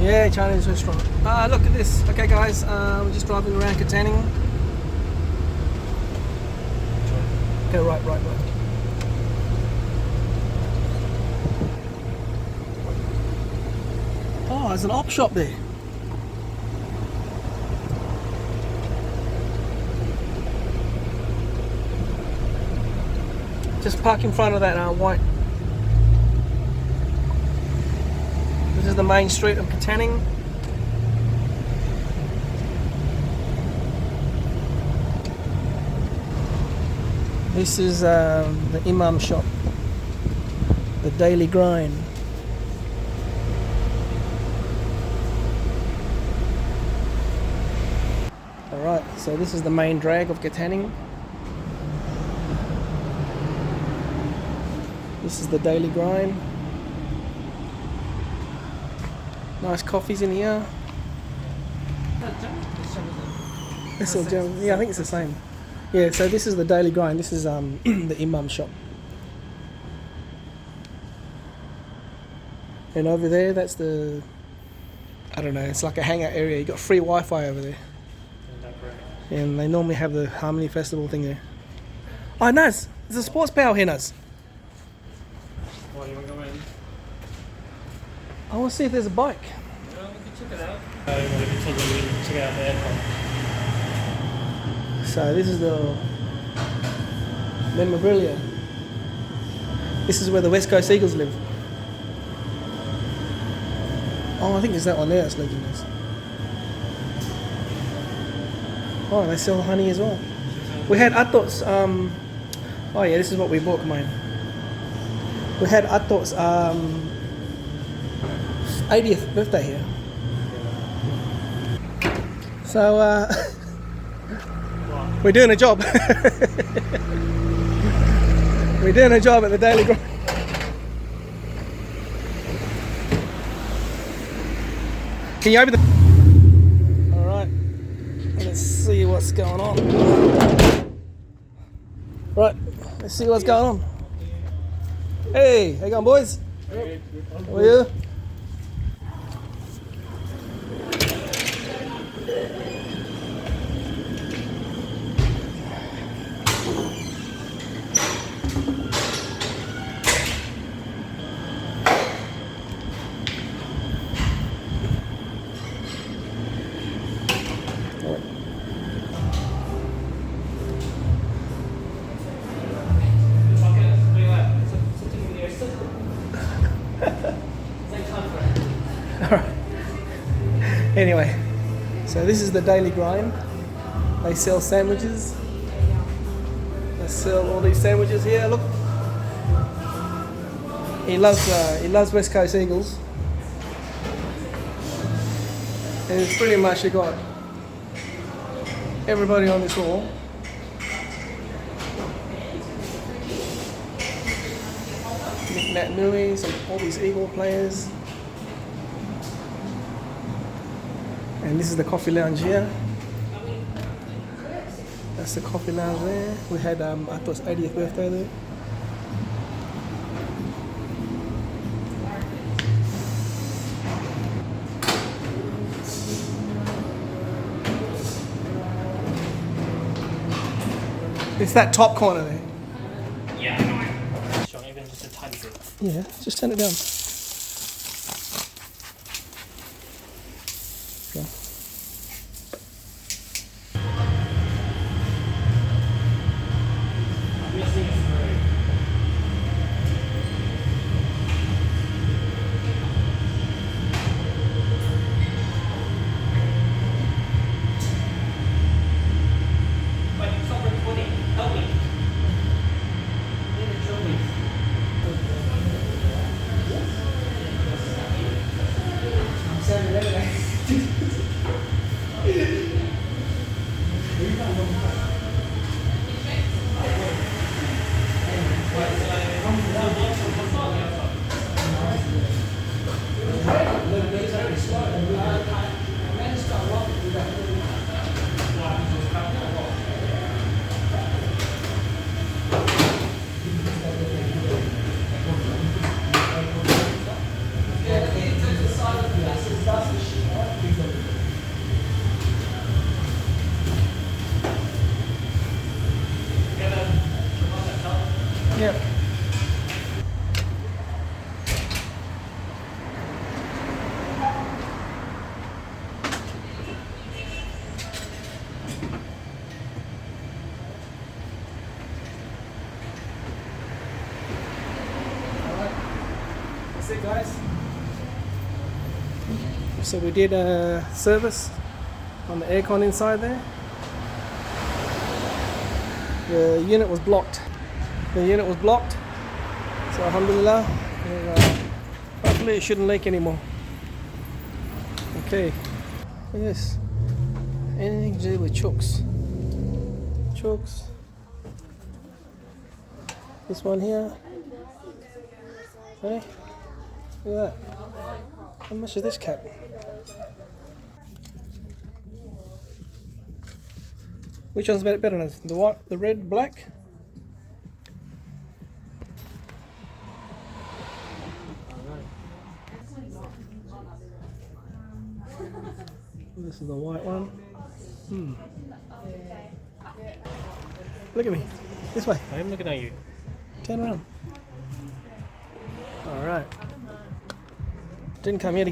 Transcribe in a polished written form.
Yeah, Chinese restaurant. Look at this. Okay, guys, we're just driving around Katanning. Okay, right. Oh, there's an op shop there. Just park in front of that white. This is the main street of Katanning. This is the Imam shop, the Daily Grind. Alright, so this is the main drag of Katanning. This is the Daily Grind. Nice coffees in here. This is, yeah, I think it's the same. Yeah, so this is the Daily Grind. This is the Imam shop. And over there, that's the, I don't know, it's like a hangout area. You got free Wi-Fi over there. And they normally have the Harmony Festival thing there. Oh, Naz, there's a sports power here, Naz. Why, you want to go in? I want to see if there's a bike. Well, we can check it out. You want to check out the aircon. So this is the memorabilia. This is where the West Coast Eagles live. Oh, I think there's that one there that's leaking this. Oh, they sell honey as well. We had Atot's, oh yeah, this is what we bought, mate. We had Atot's 80th birthday here. So, we're doing a job. We're doing a job at the Daily Grind. Can you open the... Alright. Let's see what's going on. Right, let's see what's going on. Hey, how you going, boys? Hey, How are you? Anyway, so this is the Daily Grind. They sell sandwiches. They sell all these sandwiches here. Look, he loves West Coast Eagles, and it's pretty much got everybody on this wall. Nick Nat Nui, all these Eagle players. And this is the coffee lounge here. That's the coffee lounge there. We had Atot's 80th birthday there. It's that top corner there. Yeah. Sean, even just a tiny bit. Yeah, just turn it down. Okay. I'm missing a screw. Wait, stop recording. Help me. Need a drill me. I'm sorry, anyway. So we did a service on the aircon inside there. The unit was blocked. So alhamdulillah, and, hopefully it shouldn't leak anymore. Okay. Yes. Anything to do with chooks. This one here. Hey, look at that. How much is this cap? Which one's better? The white, the red, black? This is the white one. Look at me. This way. I am looking at you. Turn around. Alright. Didn't come here to